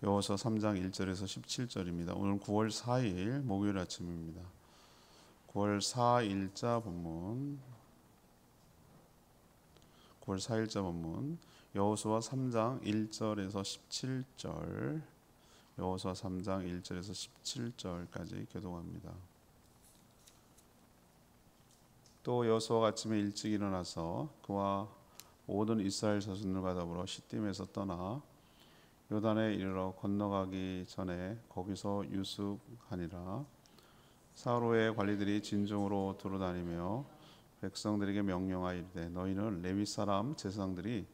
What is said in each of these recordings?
여호수아 3장 1절에서 17절입니다. 오늘 9월 4일 목요일 아침입니다. 9월 4일자 본문 9월 4일자 본문 여호수아 3장 1절에서 17절 여호수아 3장 1절에서 17절까지 교독합니다. 또 여호수아가 아침에 일찍 일어나서 그와 모든 이스라엘 자손들과 더불어 시딤에서 떠나 요단에 이르러 건너가기 전에 거기서 유숙하니라. 사로의 관리들이 진중으로 두루다니며 백성들에게 명령하여 이르되 너희는 레위 사람 제사장들이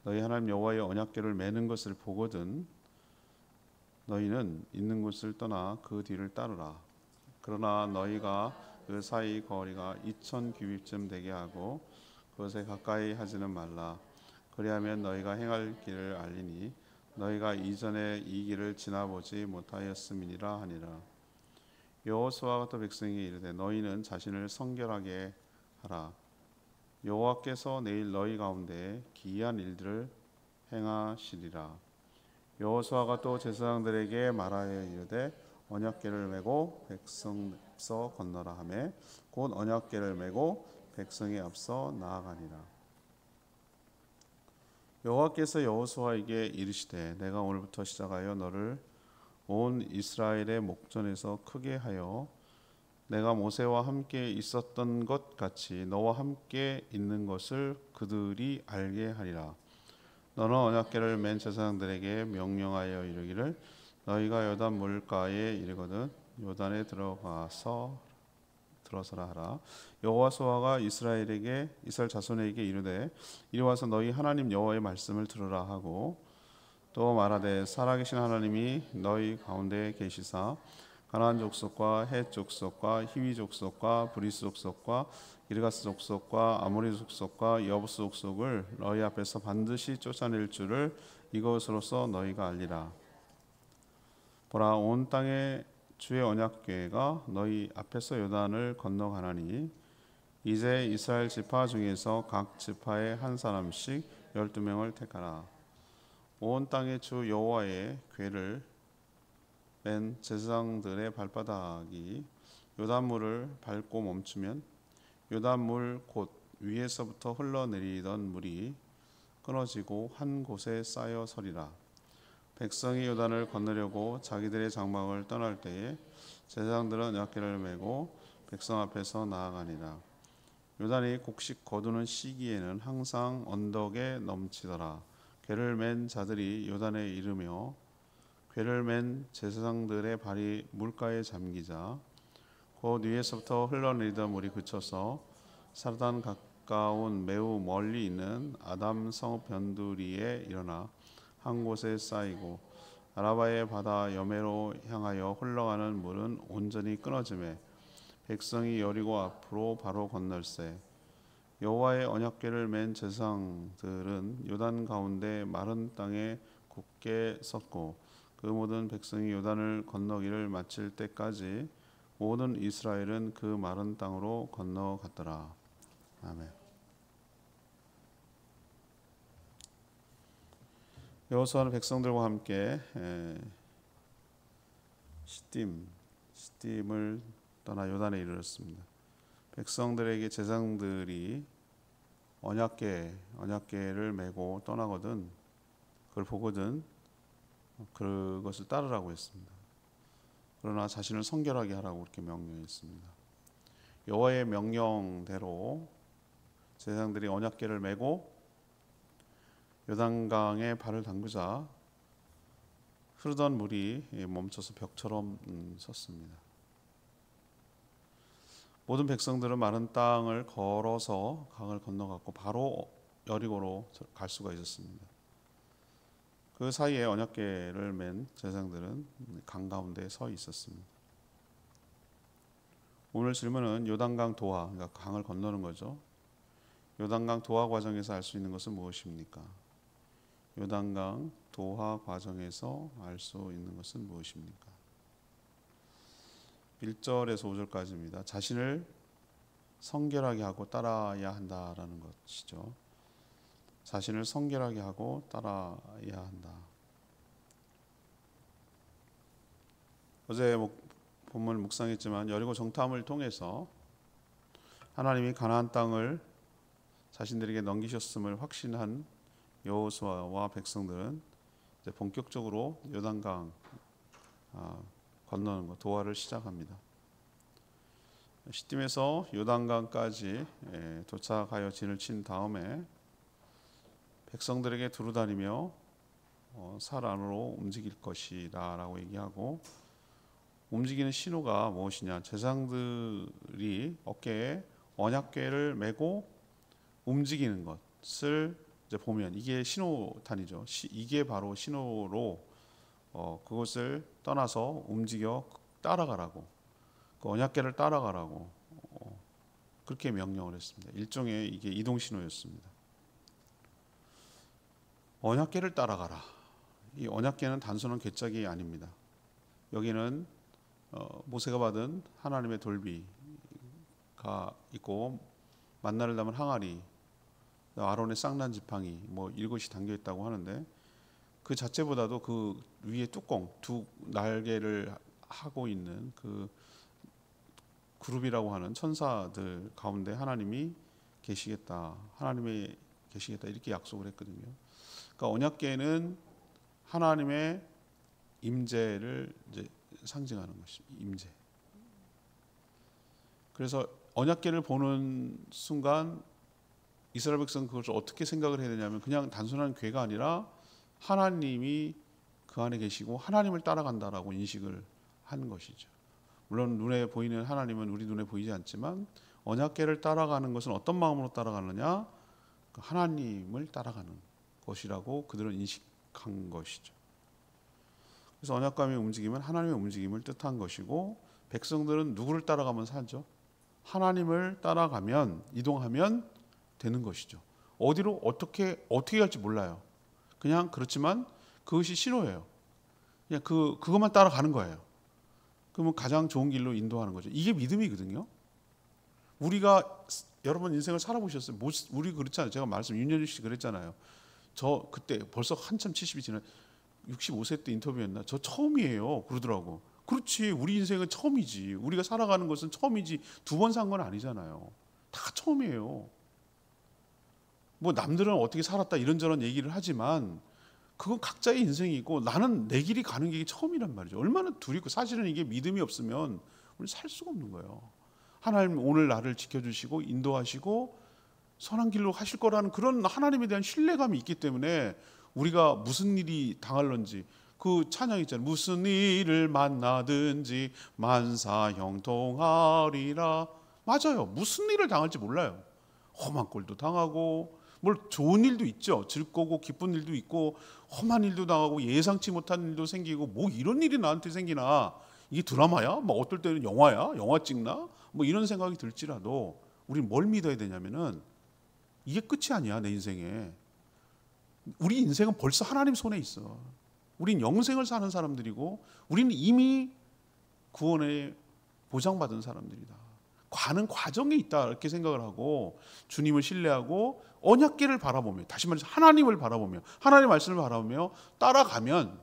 너희 하나님 여호와의 언약궤를 매는 것을 보거든 너희는 있는 곳을 떠나 그 뒤를 따르라. 그러나 너희가 그 사이 거리가 2000 규빗쯤 되게 하고 그것에 가까이 하지는 말라. 그리하면 너희가 행할 길을 알리니 너희가 이전에 이 길을 지나보지 못하였음이니라 하니라. 여호수아가 또 백성에게 이르되 너희는 자신을 성결하게 하라. 여호와께서 내일 너희 가운데 기이한 일들을 행하시리라. 여호수아가 또 제사장들에게 말하여 이르되 언약궤를 메고 백성 앞서 건너라 하매 곧 언약궤를 메고 백성의 앞서 나아가니라. 여호와께서 여호수아에게 이르시되 내가 오늘부터 시작하여 너를 온 이스라엘의 목전에서 크게 하여 내가 모세와 함께 있었던 것 같이 너와 함께 있는 것을 그들이 알게 하리라. 너는 언약궤를 맨 제사장들에게 명령하여 이르기를 너희가 요단 물가에 이르거든 요단에 들어서라 하라. 여호수아가 이스라엘 자손에게 이르되 이리 와서 너희 하나님 여호와의 말씀을 들으라 하고 또 말하되 살아계신 하나님이 너희 가운데 계시사 가나안 족속과 헷 족속과 히위 족속과 브리스 족속과 기르가스 족속과 아모리 족속과 여부스 족속을 너희 앞에서 반드시 쫓아낼 줄을 이것으로써 너희가 알리라. 보라 온 땅에 주의 언약궤가 너희 앞에서 요단을 건너가나니 이제 이스라엘 지파 중에서 각 지파에 한 사람씩 12명을 택하라. 온 땅에 주 여호와의 궤를 맨 제사장들의 발바닥이 요단물을 밟고 멈추면 요단물 곧 위에서부터 흘러내리던 물이 끊어지고 한 곳에 쌓여 서리라. 백성이 요단을 건너려고 자기들의 장막을 떠날 때에 제사장들은 언약궤를 메고 백성 앞에서 나아가니라. 요단이 곡식 거두는 시기에는 항상 언덕에 넘치더라. 궤를 맨 자들이 요단에 이르며 궤를 맨 제사장들의 발이 물가에 잠기자 곧 위에서부터 흘러내리던 물이 그쳐서 사르단 가까운 매우 멀리 있는 아담 성읍 변두리에 일어나 한 곳에 쌓이고 아라바의 바다 여매로 향하여 흘러가는 물은 온전히 끊어지매 백성이 여리고 앞으로 바로 건널세. 여호와의 언약궤를 맨 제사장들은 요단 가운데 마른 땅에 굳게 섰고 그 모든 백성이 요단을 건너기를 마칠 때까지 모든 이스라엘은 그 마른 땅으로 건너갔더라. 아멘. 여호수아는 백성들과 함께 시딤을 떠나 요단에 이르렀습니다. 백성들에게 제사장들이 언약궤를 메고 떠나거든 그걸 보거든 그것을 따르라고 했습니다. 그러나 자신을 성결하게 하라고 그렇게 명령했습니다. 여호와의 명령대로 제사장들이 언약궤를 메고 요단강에 발을 담그자 흐르던 물이 멈춰서 벽처럼 섰습니다. 모든 백성들은 마른 땅을 걸어서 강을 건너갔고 바로 여리고로 갈 수가 있었습니다. 그 사이에 언약궤를 맨 제사장들은 강 가운데 서 있었습니다. 오늘 질문은 요단강 도하, 그러니까 강을 건너는 거죠. 요단강 도하 과정에서 알 수 있는 것은 무엇입니까? 요단강 도하 과정에서 알 수 있는 것은 무엇입니까? 1절에서 5절까지입니다. 자신을 성결하게 하고 따라야 한다라는 것이죠. 자신을 성결하게 하고 따라야 한다. 어제 본문 묵상했지만 여리고 정탐을 통해서 하나님이 가나안 땅을 자신들에게 넘기셨음을 확신한 여호수아와 백성들은 이제 본격적으로 요단강 건너는 것, 도하를 시작합니다. 시딤에서 요단강까지 도착하여 진을 친 다음에 백성들에게 두루다니며 살 안으로 움직일 것이다 라고 얘기하고, 움직이는 신호가 무엇이냐, 제사장들이 어깨에 언약궤를 메고 움직이는 것을 이제 보면 이게 신호탄이죠. 이게 바로 신호로 그것을 떠나서 움직여 따라가라고, 그 언약궤를 따라가라고 그렇게 명령을 했습니다. 일종의 이게 이동 신호였습니다. 언약궤를 따라가라. 이 언약궤는 단순한 궤짝이 아닙니다. 여기는 모세가 받은 하나님의 돌비가 있고, 만나를 담은 항아리, 아론의 쌍난 지팡이, 이것이 담겨 있다고 하는데, 그 자체보다도 그 위에 뚜껑, 두 날개를 하고 있는 그 그룹이라고 하는 천사들 가운데 하나님이 계시겠다, 하나님이 계시겠다 이렇게 약속을 했거든요. 그러니까 언약궤는 하나님의 임재를 이제 상징하는 것입니다. 임재. 그래서 언약궤를 보는 순간 이스라엘 백성은 그것을 어떻게 생각을 해야 되냐면, 그냥 단순한 궤가 아니라 하나님이 그 안에 계시고 하나님을 따라간다라고 인식을 한 것이죠. 물론 눈에 보이는 하나님은 우리 눈에 보이지 않지만 언약궤를 따라가는 것은 어떤 마음으로 따라가느냐, 하나님을 따라가는 것이라고 그들은 인식한 것이죠. 그래서 언약궤의 움직임은 하나님의 움직임을 뜻한 것이고, 백성들은 누구를 따라가면 살죠? 하나님을 따라가면, 이동하면 되는 것이죠. 어디로 어떻게 갈지 몰라요. 그냥 그렇지만 그것이 신호예요. 그냥 그것만 따라가는 거예요. 그러면 가장 좋은 길로 인도하는 거죠. 이게 믿음이거든요. 우리가 여러분 인생을 살아보셨어요? 우리 그렇잖아요. 제가 윤현주 씨 그랬잖아요. 저 그때 벌써 한참 70이 지나 65세 때 인터뷰했나? 저 처음이에요. 그러더라고. 그렇지. 우리 인생은 처음이지. 우리가 살아가는 것은 처음이지. 두 번 산 건 아니잖아요. 다 처음이에요. 남들은 어떻게 살았다 이런저런 얘기를 하지만 그건 각자의 인생이고, 나는 내 길이 가는 게 처음이란 말이죠. 얼마나 두렵고, 사실은 이게 믿음이 없으면 우리 살 수가 없는 거예요. 하나님 오늘 나를 지켜주시고 인도하시고 선한 길로 하실 거라는 그런 하나님에 대한 신뢰감이 있기 때문에 우리가 무슨 일이 당할런지, 그 찬양 있잖아요. 무슨 일을 만나든지 만사 형통하리라. 맞아요. 무슨 일을 당할지 몰라요. 험한 꼴도 당하고, 좋은 일도 있죠. 즐거고 기쁜 일도 있고, 험한 일도 당하고 예상치 못한 일도 생기고, 이런 일이 나한테 생기나, 이게 드라마야? 어떨 때는 영화야? 영화 찍나? 이런 생각이 들지라도 우리는 뭘 믿어야 되냐면은, 이게 끝이 아니야. 내 인생에 우리 인생은 벌써 하나님 손에 있어. 우린 영생을 사는 사람들이고, 우리는 이미 구원에 보장받은 사람들이다. 가는 과정에 있다 이렇게 생각을 하고, 주님을 신뢰하고 언약궤를 바라보며, 다시 말해서 하나님을 바라보며, 하나님의 말씀을 바라보며 따라가면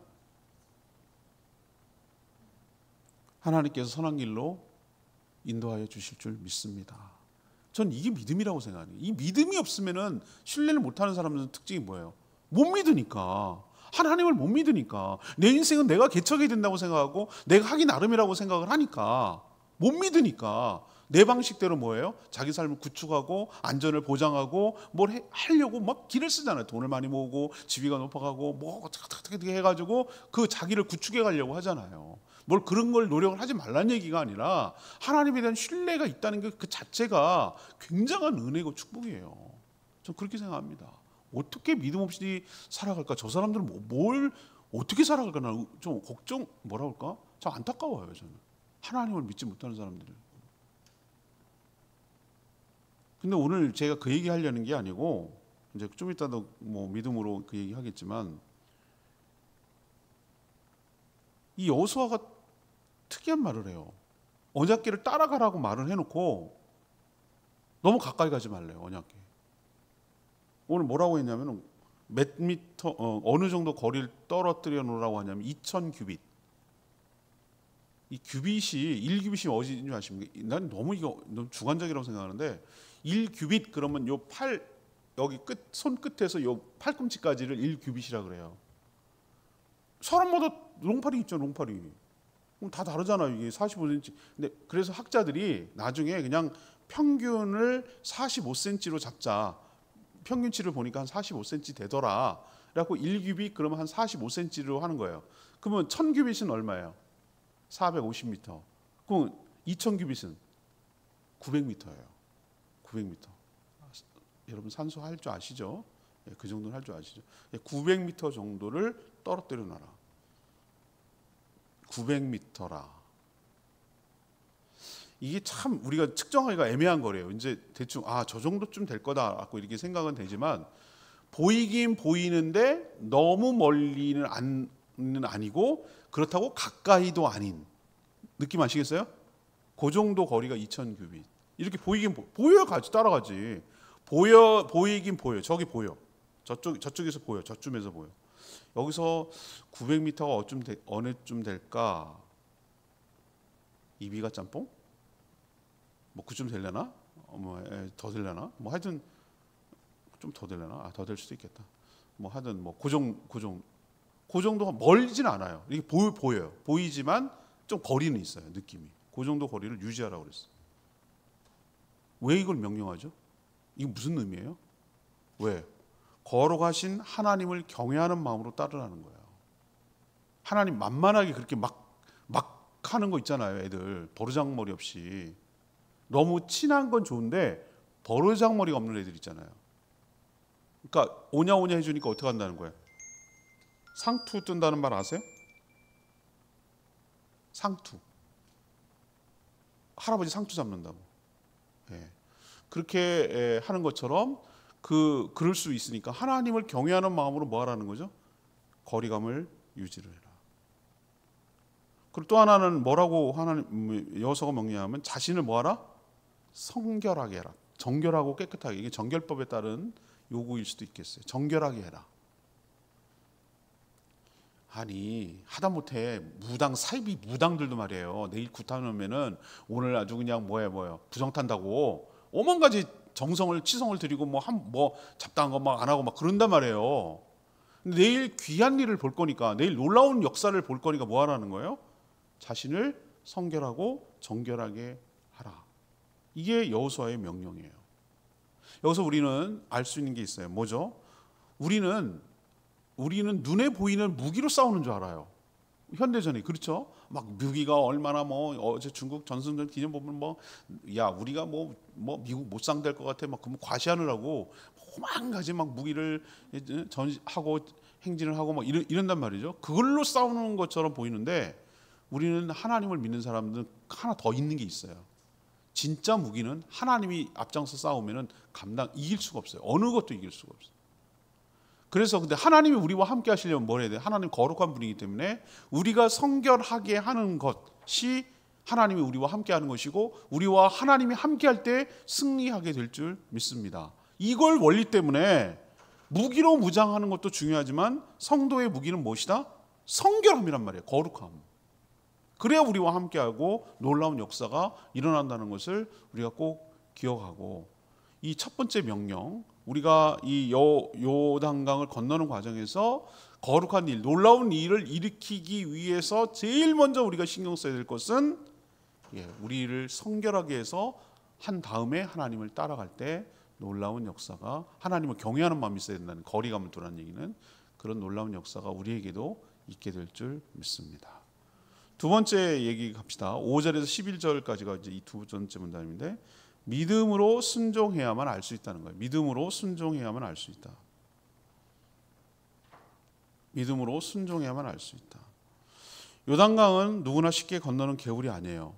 하나님께서 선한 길로 인도하여 주실 줄 믿습니다. 전 이게 믿음이라고 생각해요. 이 믿음이 없으면은 신뢰를 못하는 사람들은 특징이 뭐예요? 못 믿으니까. 하나님을 못 믿으니까. 내 인생은 내가 개척해야 된다고 생각하고 내가 하기 나름이라고 생각을 하니까, 못 믿으니까 내 방식대로 뭐예요? 자기 삶을 구축하고 안전을 보장하고 하려고 길을 쓰잖아요. 돈을 많이 모으고 지위가 높아가고 어떻게 해가지고 그 자기를 구축해 가려고 하잖아요. 그런 걸 노력을 하지 말라는 얘기가 아니라, 하나님에 대한 신뢰가 있다는 게 그 자체가 굉장한 은혜고 축복이에요. 전 그렇게 생각합니다. 어떻게 믿음 없이 살아갈까? 저 사람들은 어떻게 살아갈까? 나 좀 걱정, 참 안타까워요. 저는 하나님을 믿지 못하는 사람들을. 근데 오늘 제가 그 얘기 하려는 게 아니고, 이제 좀 이따도 믿음으로 그 얘기 하겠지만, 이 여호수아가 특이한 말을 해요. 언약궤를 따라가라고 말을 해놓고 너무 가까이 가지 말래요. 언약궤. 오늘 뭐라고 했냐면, 몇 미터 어느 정도 거리를 떨어뜨려 놓으라고 하냐면 2000 규빗. 이 규빗이 1규빗이 어디인 줄 아십니까? 난 너무 주관적이라고 생각하는데 1규빗 그러면 요 팔 여기 끝 손 끝에서 요 팔꿈치까지를 1규빗이라 그래요. 사람마다 롱팔이 있죠, 롱팔이. 그럼 다 다르잖아요. 이게 45cm. 근데 그래서 학자들이 나중에 그냥 평균을 45cm로 잡자. 평균치를 보니까 한 45cm 되더라. 그래갖고 1규빗 그러면 한 45cm로 하는 거예요. 그러면 1000규빗은 얼마예요? 450m. 그럼 2000규빗은 900m예요. 900m. 여러분 산수 할 줄 아시죠? 그 정도는 할 줄 아시죠? 900m 정도를 떨어뜨려 놔라. 900m라. 이게 참 우리가 측정하기가 애매한 거래요. 이제 대충 저 정도쯤 될 거다라고 이렇게 생각은 되지만 보이긴 보이는데 너무 멀리는 아니고 그렇다고 가까이도 아닌 느낌 아시겠어요? 그 정도 거리가 2000규빗. 이렇게 보이긴 보여야 같이 따라가지. 보이긴 보여. 저기 보여. 저쪽에서 보여. 저쯤에서 보여. 여기서 900m가 어느쯤 될까? 이비가 짬뽕? 뭐 그쯤 되려나? 더 되려나? 뭐 하여튼 좀 더 되려나? 더 될 수도 있겠다. 뭐 하여튼 뭐 그 정도가 멀진 않아요. 이게 보여요. 보이지만 좀 거리는 있어요. 느낌이. 그 정도 거리를 유지하라고 그랬어요. 왜 이걸 명령하죠? 이게 무슨 의미예요? 왜? 거룩하신 하나님을 경외하는 마음으로 따르라는 거예요. 하나님 만만하게 그렇게 막 하는 거 있잖아요. 애들 버르장머리 없이. 너무 친한 건 좋은데 버르장머리가 없는 애들 있잖아요. 그러니까 오냐 해주니까 어떻게 한다는 거예요? 상투 뜬다는 말 아세요? 상투. 할아버지 상투 잡는다고. 그렇게 하는 것처럼 그럴 수 있으니까 하나님을 경외하는 마음으로 뭐 하라는 거죠? 거리감을 유지를 해라. 그리고 또 하나는 뭐라고 여호수아가 명령하면 자신을 뭐 하라? 성결하게 해라. 정결하고 깨끗하게. 이게 정결법에 따른 요구일 수도 있겠어요. 정결하게 해라. 아니 하다못해 사이비 무당들도 말이에요. 내일 구타하면은 오늘 아주 그냥 뭐예요 부정탄다고 오만 가지 치성을 드리고 뭐 잡다한 거 막 안 하고 막 그런단 말이에요. 근데 내일 귀한 일을 볼 거니까 내일 놀라운 역사를 볼 거니까 뭐 하라는 거예요? 자신을 성결하고 정결하게 하라. 이게 여호수아의 명령이에요. 여기서 우리는 알 수 있는 게 있어요. 뭐죠? 우리는 눈에 보이는 무기로 싸우는 줄 알아요. 현대전이 그렇죠? 막 무기가 얼마나 어제 중국 전승전 기념 보면 우리가 미국 못 상대할 것 같아 그러면 과시하느라고 오만 가지 무기를 전하고 행진을 하고 이런단 말이죠. 그걸로 싸우는 것처럼 보이는데 우리는 하나님을 믿는 사람들은 하나 더 있는 게 있어요. 진짜 무기는 하나님이 앞장서 싸우면은 이길 수가 없어요. 어느 것도 이길 수가 없어요. 그래서 근데 하나님이 우리와 함께 하시려면 뭘 해야 돼요? 하나님 거룩한 분이기 때문에 우리가 성결하게 하는 것이 하나님이 우리와 함께 하는 것이고 우리와 하나님이 함께 할 때 승리하게 될 줄 믿습니다. 이걸 원리 때문에 무기로 무장하는 것도 중요하지만 성도의 무기는 무엇이다? 성결함이란 말이에요. 거룩함. 그래야 우리와 함께하고 놀라운 역사가 일어난다는 것을 우리가 꼭 기억하고 이 첫 번째 명령 우리가 이 요단강을 건너는 과정에서 거룩한 일, 놀라운 일을 일으키기 위해서 제일 먼저 우리가 신경 써야 될 것은 우리를 성결하게 해서 한 다음에 하나님을 따라갈 때 놀라운 역사가 하나님을 경외하는 마음이 있어야 된다는 거리감을 두라는 얘기는 그런 놀라운 역사가 우리에게도 있게 될 줄 믿습니다. 두 번째 얘기 갑시다. 5절에서 11절까지가 이제 이 두 번째 문단인데 믿음으로 순종해야만 알 수 있다는 거예요. 믿음으로 순종해야만 알 수 있다. 믿음으로 순종해야만 알 수 있다. 요단강은 누구나 쉽게 건너는 개울이 아니에요.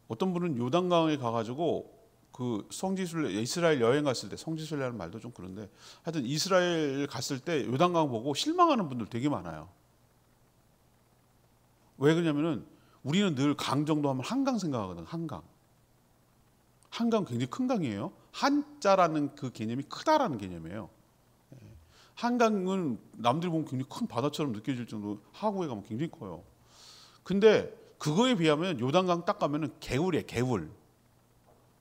어떤 분은 요단강에 가가지고 그 이스라엘 여행 갔을 때 성지순례라는 말도 좀 그런데 하여튼 이스라엘 갔을 때 요단강 보고 실망하는 분들 되게 많아요. 왜 그러냐면은 우리는 늘 강 정도 하면 한강 생각하거든. 한강 굉장히 큰 강이에요. 한자라는 그 개념이 크다라는 개념이에요. 한강은 남들이 보면 굉장히 큰 바다처럼 느껴질 정도로 하구에 가면 굉장히 커요. 근데 그거에 비하면 요단강 딱 가면은 개울이에요, 개울.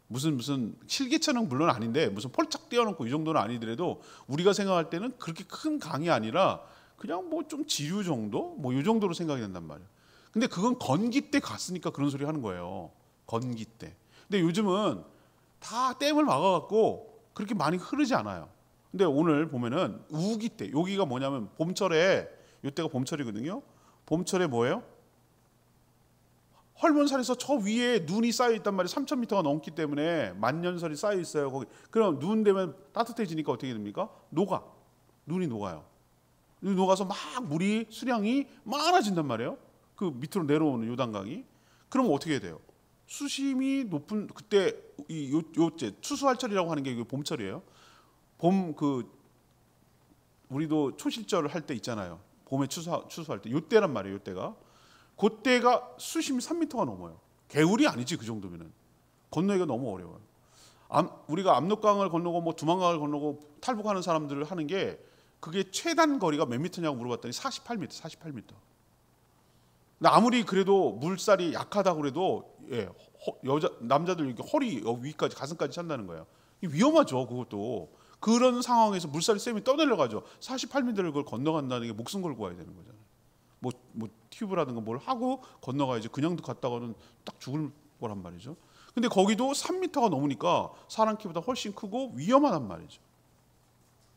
무슨 실개천은 물론 아닌데 무슨 폴짝 띄워놓고 이 정도는 아니더라도 우리가 생각할 때는 그렇게 큰 강이 아니라 그냥 뭐 좀 지류 정도? 뭐 이 정도로 생각이 된단 말이에요. 근데 그건 건기 때 갔으니까 그런 소리 하는 거예요. 건기 때. 근데 요즘은 다 댐을 막아갖고 그렇게 많이 흐르지 않아요. 근데 오늘 보면은 우기 때, 여기가 뭐냐면 봄철에, 이때가 봄철이거든요. 봄철에 뭐예요? 헐몬산에서 저 위에 눈이 쌓여 있단 말이에요. 3,000m가 넘기 때문에 만년설이 쌓여 있어요. 거기. 그럼 눈 되면 따뜻해지니까 어떻게 됩니까? 녹아. 눈이 녹아요. 눈이 녹아서 막 물이 수량이 많아진단 말이에요. 그 밑으로 내려오는 요단강이. 그럼 어떻게 해야 돼요? 수심이 높은 그때 요때 추수할철이라고 하는 게 봄철이에요. 봄 우리도 초실절을 할 때 있잖아요. 봄에 추수할 때 요때란 말이에요. 요때가. 그때가 수심이 3m가 넘어요. 개울이 아니지 그 정도면은. 건너기가 너무 어려워요. 우리가 압록강을 건너고 뭐 두만강을 건너고 탈북하는 사람들을 하는 게 그게 최단 거리가 몇 미터냐고 물어봤더니 48m, 48m. 근데 아무리 그래도 물살이 약하다고 그래도 남자들 이렇게 허리 위까지 가슴까지 찬다는 거예요. 위험하죠 그것도. 그런 상황에서 물살이 세면 떠내려가죠. 48m를 그걸 건너간다는 게 목숨 걸고 와야 되는 거잖아요. 뭐 튜브라든가 뭘 하고 건너가야지. 그냥도 갔다가는 딱 죽을 거란 말이죠. 근데 거기도 3m가 넘으니까 사람 키보다 훨씬 크고 위험하단 말이죠.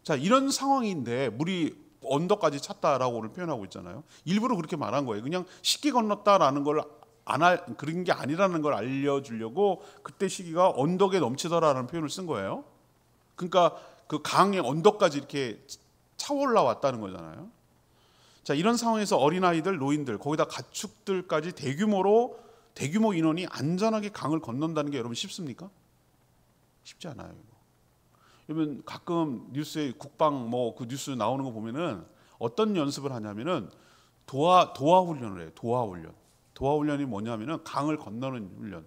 자, 이런 상황인데 물이 언덕까지 찼다라고 오늘 표현하고 있잖아요. 일부러 그렇게 말한 거예요. 그냥 쉽게 건넜다라는 걸 그런 게 아니라는 걸 알려주려고 그때 시기가 언덕에 넘치더라라는 표현을 쓴 거예요. 그러니까 그 강의 언덕까지 이렇게 차 올라왔다는 거잖아요. 자, 이런 상황에서 어린아이들, 노인들, 거기다 가축들까지 대규모 인원이 안전하게 강을 건넌다는 게 여러분 쉽습니까? 쉽지 않아요. 여러분 가끔 뉴스에 국방 그 뉴스 나오는 거 보면은 어떤 연습을 하냐면은 도하 훈련을 해요. 도하 훈련. 도하 훈련이 뭐냐면은 강을 건너는 훈련.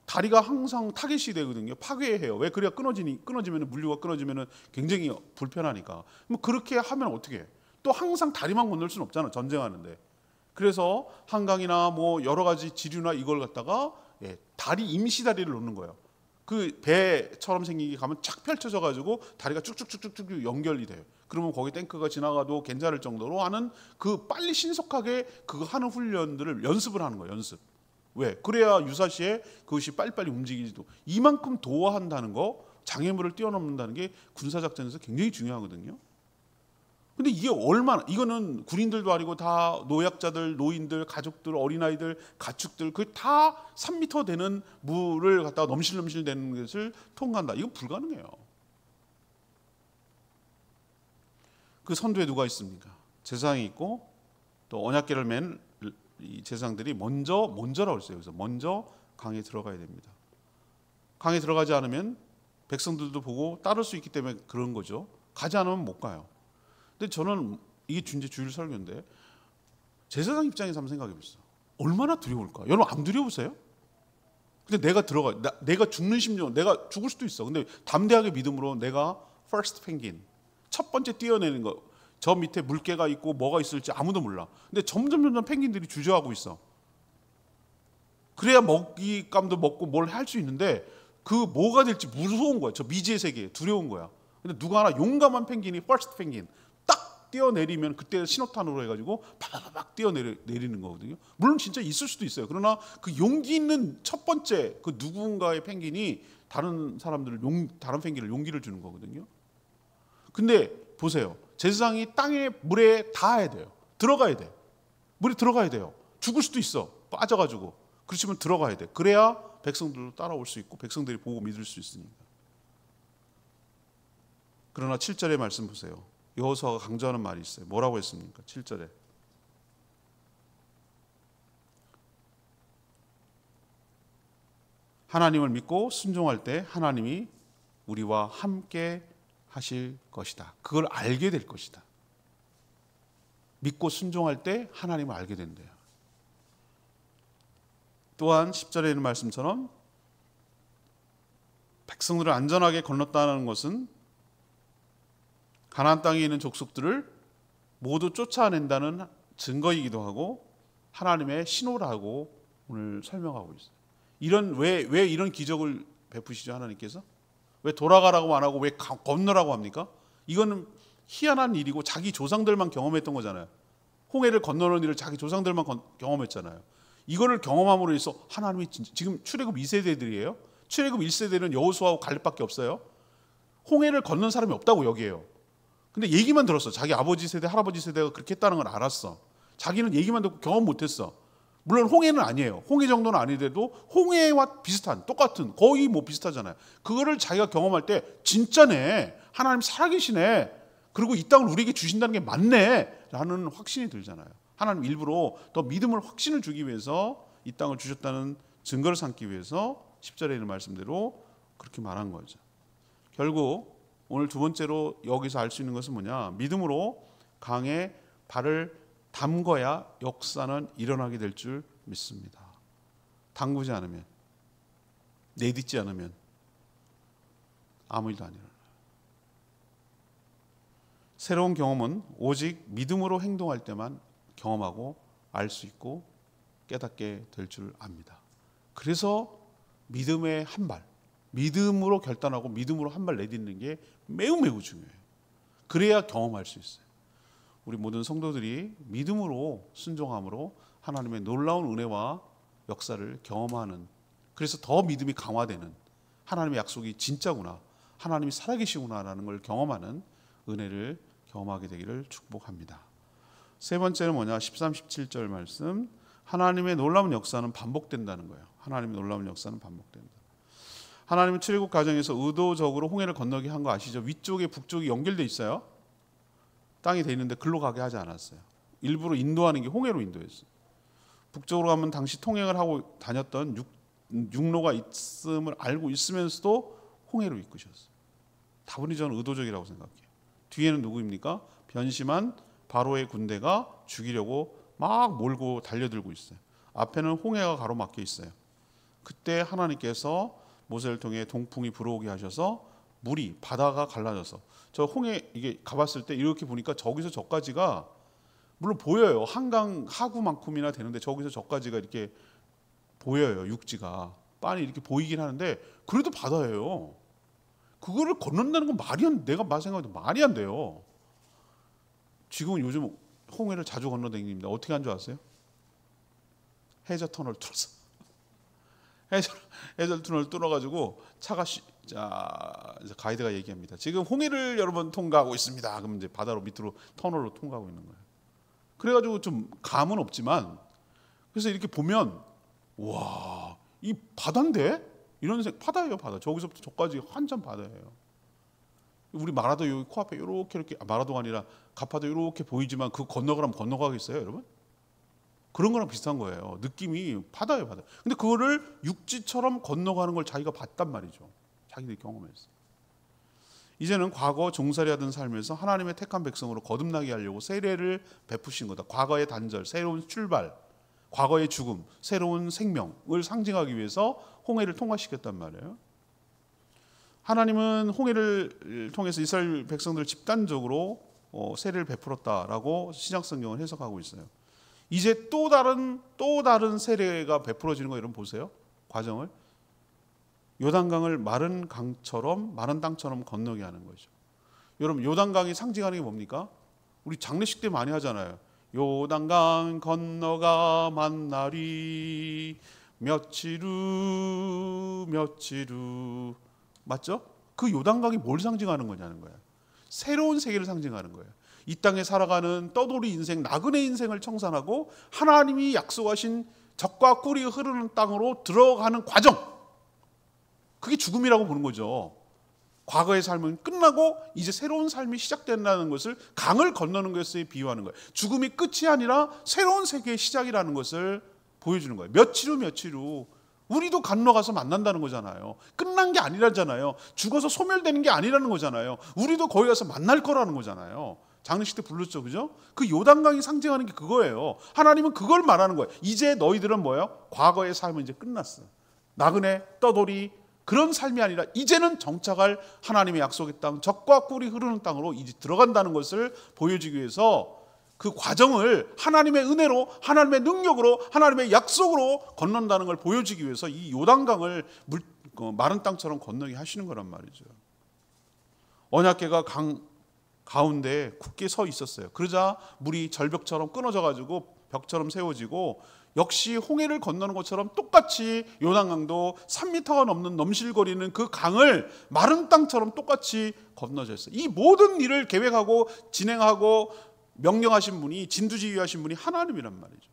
다리가 항상 타겟이 되거든요. 파괴해요. 왜? 그래야 끊어지면 물류가 끊어지면 굉장히 불편하니까. 뭐 그렇게 하면 어떻게 해? 또 항상 다리만 건널 수는 없잖아. 전쟁하는데. 그래서 한강이나 뭐 여러 가지 지류나 이걸 갖다가 다리 임시 다리를 놓는 거예요. 그 배처럼 생기게 가면 착 펼쳐져 가지고 다리가 쭉쭉쭉쭉 연결이 돼요. 그러면 거기 탱크가 지나가도 괜찮을 정도로 하는 그 빨리 신속하게 그거 하는 훈련들을 연습을 하는 거예요. 연습. 왜? 그래야 유사시에 그것이 빨리빨리 움직이지도. 이만큼 도하한다는 거, 장애물을 뛰어넘는다는 게 군사작전에서 굉장히 중요하거든요. 근데 이게 이거는 군인들도 아니고 다 노약자들, 노인들, 가족들, 어린아이들, 가축들 그 다 3m 되는 물을 갖다가 넘실넘실 되는 것을 통과한다. 이거 불가능해요. 그 선두에 누가 있습니까? 제사장이 있고 또 언약궤를 맨 이 제사장들이 먼저라고 했어요. 그래서 먼저 강에 들어가야 됩니다. 강에 들어가지 않으면 백성들도 보고 따를 수 있기 때문에 그런 거죠. 가지 않으면 못 가요. 근데 저는 이게 주일 설교인데 제사장 입장에서 한번 생각해 보세요. 얼마나 두려울까? 여러분 안 두려우세요? 근데 내가 죽는 심정, 내가 죽을 수도 있어. 근데 담대하게 믿음으로 내가 first penguin, 첫 번째 뛰어내는 거. 저 밑에 물개가 있고 뭐가 있을지 아무도 몰라. 근데 점점 펭귄들이 주저하고 있어. 그래야 먹이감도 먹고 뭘 할 수 있는데 그 뭐가 될지 무서운 거야. 저 미지의 세계에 두려운 거야. 근데 누가 하나 용감한 펭귄이 first penguin 딱 뛰어내리면 그때 신호탄으로 해가지고 바바박 뛰어내리는 거거든요. 물론 진짜 있을 수도 있어요. 그러나 그 용기 있는 첫 번째 그 누군가의 펭귄이 다른 펭귄을 용기를 주는 거거든요. 근데 보세요. 제사장이 땅에 물에 닿아야 돼요. 들어가야 돼. 물에 들어가야 돼요. 죽을 수도 있어. 빠져가지고. 그렇지만 들어가야 돼. 그래야 백성들도 따라올 수 있고 백성들이 보고 믿을 수 있으니까. 그러나 7절의 말씀 보세요. 여호수아가 강조하는 말이 있어요. 뭐라고 했습니까? 7절에. 하나님을 믿고 순종할 때 하나님이 우리와 함께 하실 것이다. 그걸 알게 될 것이다. 믿고 순종할 때 하나님을 알게 된대요. 또한 10절에 있는 말씀처럼 백성들을 안전하게 건넜다는 것은 가나안 땅에 있는 족속들을 모두 쫓아낸다는 증거이기도 하고 하나님의 신호라고 오늘 설명하고 있어요. 왜 이런 기적을 베푸시죠, 하나님께서? 왜 돌아가라고 안 하고 왜 건너라고 합니까? 이거는 희한한 일이고 자기 조상들만 경험했던 거잖아요. 홍해를 건너는 일을 자기 조상들만 경험했잖아요. 이거를 경험함으로 해서 하나님이 지금 출애굽 2세대들이에요. 출애굽 1세대는 여호수아하고 갈렙밖에 없어요. 홍해를 건넌 사람이 없다고 여기에요. 근데 얘기만 들었어. 자기 아버지 세대, 할아버지 세대가 그렇게 했다는 걸 알았어. 자기는 얘기만 듣고 경험 못했어. 물론 홍해는 아니에요. 홍해 정도는 아니더라도 홍해와 비슷한, 똑같은, 거의 뭐 비슷하잖아요. 그거를 자기가 경험할 때 진짜네, 하나님 살아계시네, 그리고 이 땅을 우리에게 주신다는 게 맞네 라는 확신이 들잖아요. 하나님 일부러 더 믿음을, 확신을 주기 위해서 이 땅을 주셨다는 증거를 삼기 위해서 10절에 있는 말씀대로 그렇게 말한 거죠. 결국 오늘 두 번째로 여기서 알 수 있는 것은 뭐냐, 믿음으로 강에 발을 담궈야 역사는 일어나게 될 줄 믿습니다. 담그지 않으면, 내딛지 않으면 아무 일도 안 일어나요. 새로운 경험은 오직 믿음으로 행동할 때만 경험하고 알 수 있고 깨닫게 될 줄 압니다. 그래서 믿음의 한 발, 믿음으로 결단하고 믿음으로 한 발 내딛는 게 매우 중요해요. 그래야 경험할 수 있어요. 우리 모든 성도들이 믿음으로 순종함으로 하나님의 놀라운 은혜와 역사를 경험하는, 그래서 더 믿음이 강화되는, 하나님의 약속이 진짜구나, 하나님이 살아계시구나라는 걸 경험하는 은혜를 경험하게 되기를 축복합니다. 세 번째는 뭐냐, 13, 17절 말씀, 하나님의 놀라운 역사는 반복된다는 거예요. 하나님의 놀라운 역사는 반복된다. 하나님은 출애굽 과정에서 의도적으로 홍해를 건너게 한 거 아시죠? 위쪽에 북쪽이 연결돼 있어요. 땅이 돼 있는데 글로 가게 하지 않았어요. 일부러 인도하는 게 홍해로 인도했어요. 북쪽으로 가면 당시 통행을 하고 다녔던 육로가 있음을 알고 있으면서도 홍해로 이끄셨어요. 다분히 저는 의도적이라고 생각해요. 뒤에는 누구입니까? 변심한 바로의 군대가 죽이려고 막 몰고 달려들고 있어요. 앞에는 홍해가 가로막혀 있어요. 그때 하나님께서 모세를 통해 동풍이 불어오게 하셔서 물이, 바다가 갈라져서, 저 홍해 이게 가봤을 때 이렇게 보니까 저기서 저까지가 물론 보여요. 한강 하구만큼이나 되는데 저기서 저까지가 이렇게 보여요. 육지가 빤히 이렇게 보이긴 하는데 그래도 바다예요. 그거를 건넌다는 건 내가 생각해도 말이 안 돼요. 지금은 요즘 홍해를 자주 건너다닙니다. 어떻게 한 줄 아세요? 해저 터널 뚫었어. 해저 터널 뚫어가지고 차가 이제 가이드가 얘기합니다. 지금 홍해를 여러분 통과하고 있습니다. 그러면 이제 바다로 밑으로 터널로 통과하고 있는 거예요. 그래가지고 좀 감은 없지만, 그래서 이렇게 보면 와, 이 바다인데? 이런 바다예요, 바다. 저기서부터 저까지 한참 바다예요. 우리 마라도 여기 코앞에 이렇게 마라도가 아니라 가파도 이렇게 보이지만 그 건너가라면 건너가겠어요, 여러분? 그런 거랑 비슷한 거예요. 느낌이 바다예요, 바다. 근데 그거를 육지처럼 건너가는 걸 자기가 봤단 말이죠. 자기들이 경험했어. 이제는 과거 종살이하던 삶에서 하나님의 택한 백성으로 거듭나게 하려고 세례를 베푸신 거다. 과거의 단절, 새로운 출발, 과거의 죽음, 새로운 생명을 상징하기 위해서 홍해를 통과시켰단 말이에요. 하나님은 홍해를 통해서 이스라엘 백성들을 집단적으로 세례를 베풀었다라고 신약성경을 해석하고 있어요. 이제 또 다른 세례가 베풀어지는 거 여러분 보세요. 과정을. 요단강을 마른 땅처럼 건너게 하는 거죠. 여러분, 요단강이 상징하는 게 뭡니까? 우리 장례식 때 많이 하잖아요. 요단강 건너가 만나리 며칠 후 맞죠? 그 요단강이 뭘 상징하는 거냐는 거예요. 새로운 세계를 상징하는 거예요. 이 땅에 살아가는 떠돌이 인생, 나그네 인생을 청산하고 하나님이 약속하신 젖과 꿀이 흐르는 땅으로 들어가는 과정, 그게 죽음이라고 보는 거죠. 과거의 삶은 끝나고 이제 새로운 삶이 시작된다는 것을 강을 건너는 것에 비유하는 거예요. 죽음이 끝이 아니라 새로운 세계의 시작이라는 것을 보여주는 거예요. 며칠 후 우리도 건너가서 만난다는 거잖아요. 끝난 게 아니라잖아요. 죽어서 소멸되는 게 아니라는 거잖아요. 우리도 거기 가서 만날 거라는 거잖아요. 장례식 때 불렀죠, 그죠? 그 요단강이 상징하는 게 그거예요. 하나님은 그걸 말하는 거예요. 이제 너희들은 뭐예요? 과거의 삶은 이제 끝났어. 나그네, 떠돌이, 그런 삶이 아니라 이제는 정착할 하나님의 약속의 땅, 젖과 꿀이 흐르는 땅으로 이제 들어간다는 것을 보여주기 위해서 그 과정을 하나님의 은혜로, 하나님의 능력으로, 하나님의 약속으로 건넌다는 걸 보여주기 위해서 이 요단강을 마른 땅처럼 건너게 하시는 거란 말이죠. 언약궤가 강 가운데 굳게 서 있었어요. 그러자 물이 절벽처럼 끊어져 가지고 벽처럼 세워지고, 역시 홍해를 건너는 것처럼 똑같이 요단강도 3m가 넘는 넘실거리는 그 강을 마른 땅처럼 똑같이 건너져 있어요. 이 모든 일을 계획하고 진행하고 명령하신 분이, 진두지휘하신 분이 하나님이란 말이죠.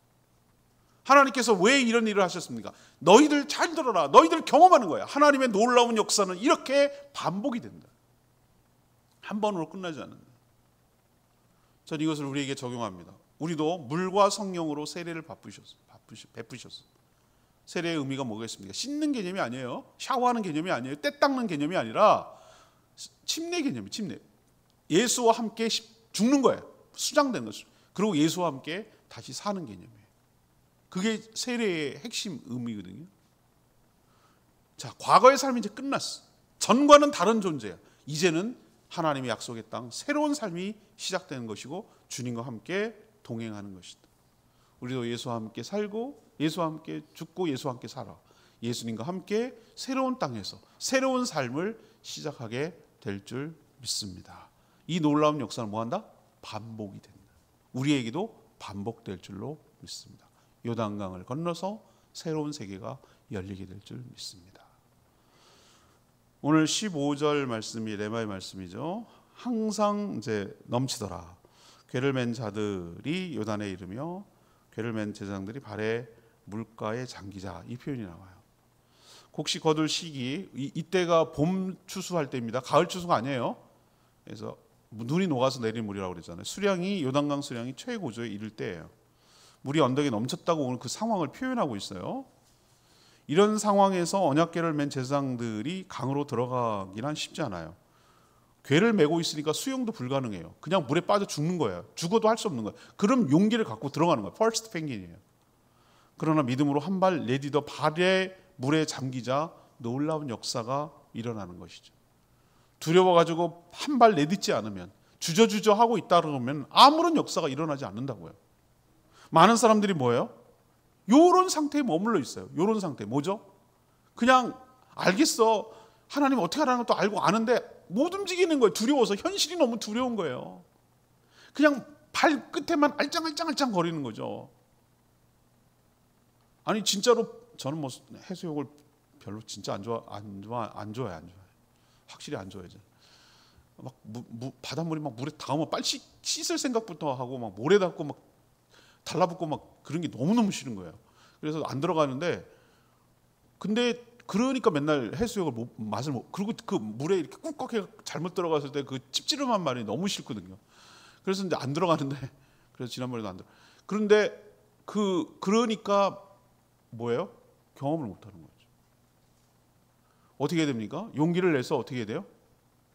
하나님께서 왜 이런 일을 하셨습니까? 너희들 잘 들어라. 너희들 경험하는 거야. 하나님의 놀라운 역사는 이렇게 반복이 된다. 한 번으로 끝나지 않는다. 전 이것을 우리에게 적용합니다. 우리도 물과 성령으로 세례를 베푸셨어. 세례의 의미가 뭐겠습니까? 씻는 개념이 아니에요. 샤워하는 개념이 아니에요. 때 닦는 개념이 아니라 침례 개념이, 침례. 예수와 함께 죽는 거예요. 수장된 것을. 그리고 예수와 함께 다시 사는 개념이에요. 그게 세례의 핵심 의미거든요. 자, 과거의 삶이 이제 끝났어. 전과는 다른 존재야. 이제는 하나님의 약속의 땅, 새로운 삶이 시작되는 것이고 주님과 함께 동행하는 것이다. 우리도 예수와 함께 살고 예수와 함께 죽고 예수와 함께 살아. 예수님과 함께 새로운 땅에서 새로운 삶을 시작하게 될 줄 믿습니다. 이 놀라운 역사는 뭐한다? 반복이 된다. 우리에게도 반복될 줄로 믿습니다. 요단강을 건너서 새로운 세계가 열리게 될 줄 믿습니다. 오늘 15절 말씀이 레마의 말씀이죠. 항상 이제 넘치더라. 궤를 맨 자들이 요단에 이르며 궤를 맨 제사장들이 발에 물가에 잠기자. 이 표현이 나와요. 곡식 거둘 시기, 이때가 봄 추수할 때입니다. 가을 추수가 아니에요. 그래서 눈이 녹아서 내린 물이라고 그랬잖아요. 수량이, 요단강 수량이 최고조에 이를 때예요. 물이 언덕에 넘쳤다고 오늘 그 상황을 표현하고 있어요. 이런 상황에서 언약궤를 맨 제사장들이 강으로 들어가기는 쉽지 않아요. 궤를 메고 있으니까 수영도 불가능해요. 그냥 물에 빠져 죽는 거예요. 죽어도 할 수 없는 거예요. 그럼 용기를 갖고 들어가는 거예요. 퍼스트 펭귄이에요. 그러나 믿음으로 한 발 내디뎌 발에 물에 잠기자 놀라운 역사가 일어나는 것이죠. 두려워가지고 한 발 내딛지 않으면, 주저주저 하고 있다 그러면 아무런 역사가 일어나지 않는다고요. 많은 사람들이 뭐예요? 요런 상태에 머물러 있어요. 요런 상태. 뭐죠? 그냥 알겠어. 하나님 어떻게 하라는 것도 알고 아는데 못 움직이는 거예요. 두려워서. 현실이 너무 두려운 거예요. 그냥 발끝에만 알짱알짱 거리는 거죠. 아니 진짜로 저는 뭐 해수욕을 별로 진짜 안 좋아해. 확실히 안 좋아해요. 막 바닷물이 막 물에 닿으면 빨리 씻을 생각부터 하고 막 모래 닿고 막 달라붙고 막 그런 게 너무너무 싫은 거예요. 그래서 안 들어가는데, 근데 그러니까 맨날 해수욕을 맛을 못, 그리고 그 물에 이렇게 꾹꾹해 잘못 들어갔을 때 그 찝찝한 말이 너무 싫거든요. 그래서 이제 안 들어가는데, 그래서 지난번에도 안 들어. 그런데 그러니까 뭐예요? 경험을 못 하는 거죠. 어떻게 해야 됩니까? 용기를 내서 어떻게 해야 돼요?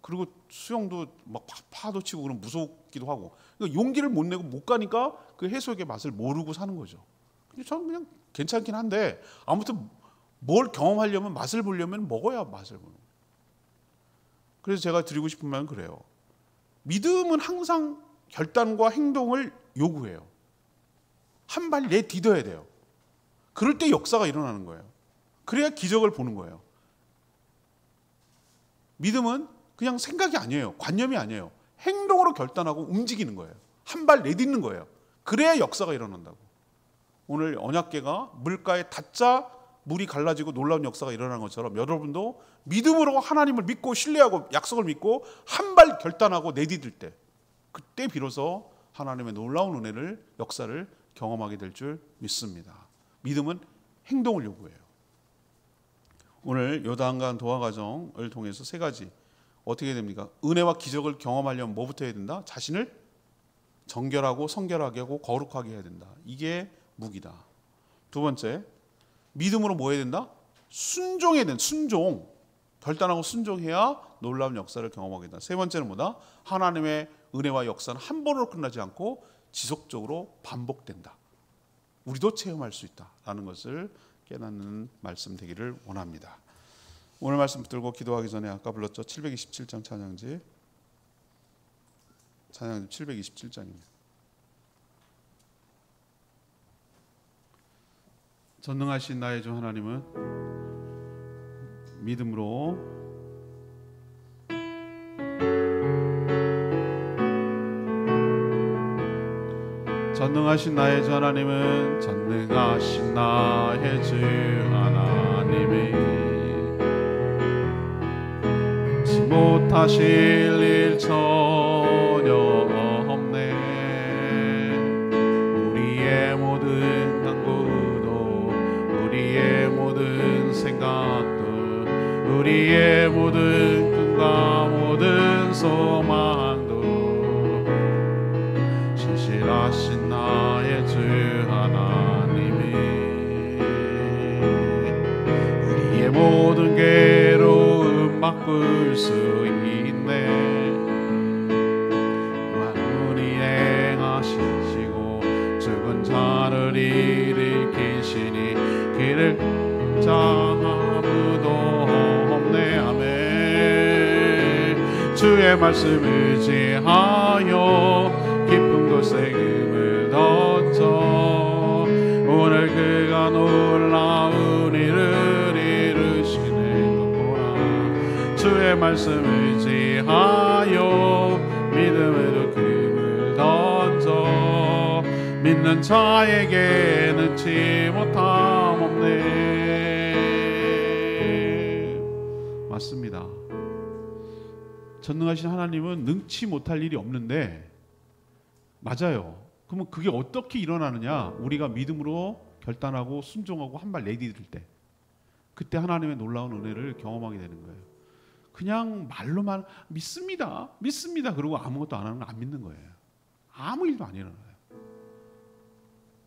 그리고 수영도 막 파도 치고 그럼 무섭기도 하고. 그러니까 용기를 못 내고 못 가니까 그 해수욕의 맛을 모르고 사는 거죠. 저는 그냥 괜찮긴 한데, 아무튼 뭘 경험하려면, 맛을 보려면 먹어야 맛을 보는 거예요. 그래서 제가 드리고 싶은 말은 그래요. 믿음은 항상 결단과 행동을 요구해요. 한 발 내디뎌야 돼요. 그럴 때 역사가 일어나는 거예요. 그래야 기적을 보는 거예요. 믿음은 그냥 생각이 아니에요. 관념이 아니에요. 행동으로 결단하고 움직이는 거예요. 한 발 내딛는 거예요. 그래야 역사가 일어난다고. 오늘 언약궤가 물가에 닿자 물이 갈라지고 놀라운 역사가 일어나는 것처럼 여러분도 믿음으로 하나님을 믿고 신뢰하고 약속을 믿고 한 발 결단하고 내디딜 때, 그때 비로소 하나님의 놀라운 은혜를, 역사를 경험하게 될 줄 믿습니다. 믿음은 행동을 요구해요. 오늘 요단강 도하 과정을 통해서 세 가지 어떻게 됩니까? 은혜와 기적을 경험하려면 뭐부터 해야 된다? 자신을 정결하고 성결하게 하고 거룩하게 해야 된다. 이게 무기다. 두 번째, 믿음으로 뭐 해야 된다? 순종해야 된다. 순종. 결단하고 순종해야 놀라운 역사를 경험하게 된다. 세 번째는 뭐다? 하나님의 은혜와 역사는 한 번으로 끝나지 않고 지속적으로 반복된다. 우리도 체험할 수 있다라는 것을 깨닫는 말씀 되기를 원합니다. 오늘 말씀 붙들고 기도하기 전에 아까 불렀죠. 727장 찬양지 727장입니다. 전능하신 나의 주 하나님은 믿음으로 전능하신 나의 주 하나님은 전능하신 나의 주 하나님이 못하실 일 전혀 없네. 우리의 모든 간구도 우리의 모든 생각도 우리의 모든 꿈과 모든 소망도 신실하신 나의 주 하나님이 우리의 모든 괴로움 바꿀 수 있네. 만물이 행하시고 죽은 자를 일으키시니 길을 자 아무도 없네. 아멘. 주의 말씀 의지하여 깊은 곳에 금을 던져 오늘 그가 놀라운 일을 이루시네. 주의 말씀 의지하여 믿음으로 금을 던져 믿는 자에게 능치 못함 없네. 맞습니다. 전능하신 하나님은 능치 못할 일이 없는데 맞아요. 그러면 그게 어떻게 일어나느냐? 우리가 믿음으로 결단하고 순종하고 한 발 내디딜 때 그때 하나님의 놀라운 은혜를 경험하게 되는 거예요. 그냥 말로만 믿습니다 그러고 아무것도 안 하는 건 안 믿는 거예요. 아무 일도 안 일어나요.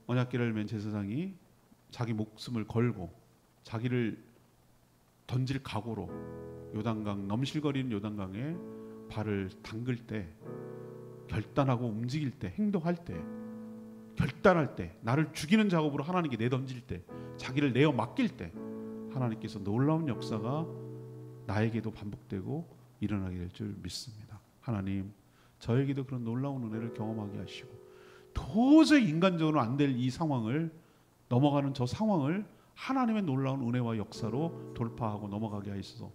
언약궤를 맨 제사장이 자기 목숨을 걸고 자기를 던질 각오로 요단강 넘실거리는 요단강에 발을 담글 때 결단하고 움직일 때 행동할 때 결단할 때 나를 죽이는 작업으로 하나님께 내던질 때 자기를 내어 맡길 때 하나님께서 놀라운 역사가 나에게도 반복되고 일어나게 될 줄 믿습니다. 하나님 저에게도 그런 놀라운 은혜를 경험하게 하시고 도저히 인간적으로 안 될 이 상황을 넘어가는 저 상황을 하나님의 놀라운 은혜와 역사로 돌파하고 넘어가게 하시소.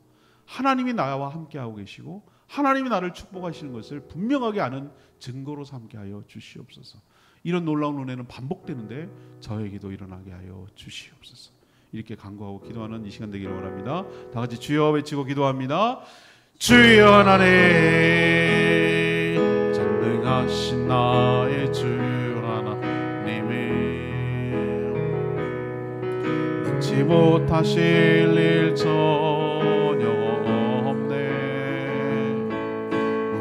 하나님이 나와 함께하고 계시고 하나님이 나를 축복하시는 것을 분명하게 아는 증거로 삼게 하여 주시옵소서. 이런 놀라운 은혜는 반복되는데 저에게도 일어나게 하여 주시옵소서. 이렇게 간구하고 기도하는 이 시간 되기를 원합니다. 다 같이 주여 외치고 기도합니다. 주여 하나님 전능하신 나의 주 하나님이 능치 못하실 일 전혀 없네.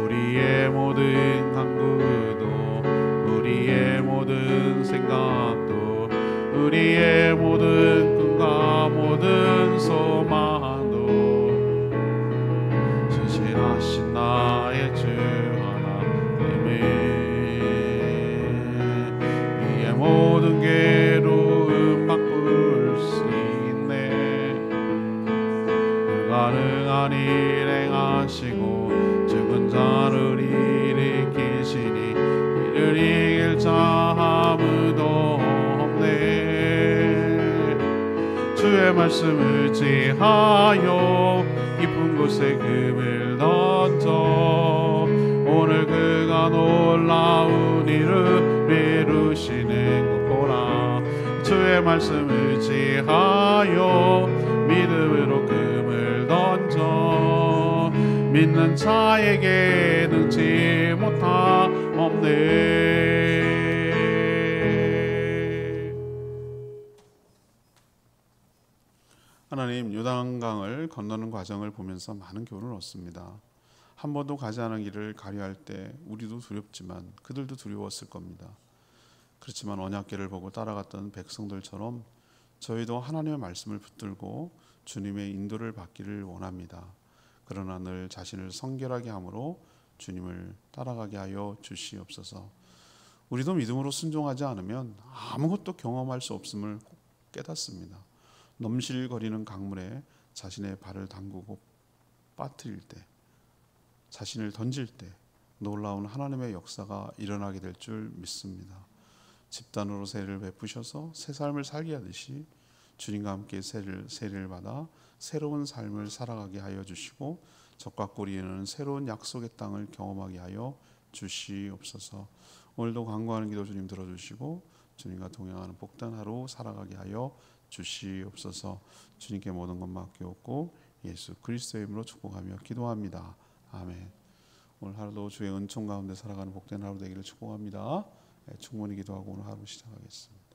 우리의 모든 간구도 우리의 모든 생각도 우리의 모든 꿈과 모든 소망도 신실하신 나의 주 하나님이 이의 모든 괴로움 바꿀 수 있네. 불가능한 일 행하시고 죽은 자를 일으키시니 이를 이길 자 아무도 주의 말씀 의지하여 깊은 곳에 금을 던져 오늘 그가 놀라운 일을 이루시는 것 보라. 주의 말씀 의지하여 믿음으로 금을 던져 믿는 자에게 능치 못함 없네. 하나님 요단강을 건너는 과정을 보면서 많은 교훈을 얻습니다. 한 번도 가지 않은 길을 가려할 때 우리도 두렵지만 그들도 두려웠을 겁니다. 그렇지만 언약궤를 보고 따라갔던 백성들처럼 저희도 하나님의 말씀을 붙들고 주님의 인도를 받기를 원합니다. 그러나 늘 자신을 성결하게 함으로 주님을 따라가게 하여 주시옵소서. 우리도 믿음으로 순종하지 않으면 아무것도 경험할 수 없음을 꼭 깨닫습니다. 넘실거리는 강물에 자신의 발을 담그고 빠뜨릴 때, 자신을 던질 때 놀라운 하나님의 역사가 일어나게 될 줄 믿습니다. 집단으로 세례를 베푸셔서 새 삶을 살게 하듯이 주님과 함께 세례를 받아 새로운 삶을 살아가게 하여 주시고 적과 꿀이는 새로운 약속의 땅을 경험하게 하여 주시옵소서. 오늘도 간구하는 기도 주님 들어주시고 주님과 동행하는 복된 하루 살아가게 하여 주시옵소서. 주님께 모든 것 맡기옵고 예수 그리스도의 이름으로 축복하며 기도합니다. 아멘. 오늘 하루도 주의 은총 가운데 살아가는 복된 하루 되기를 축복합니다. 충분히 기도하고 오늘 하루 시작하겠습니다.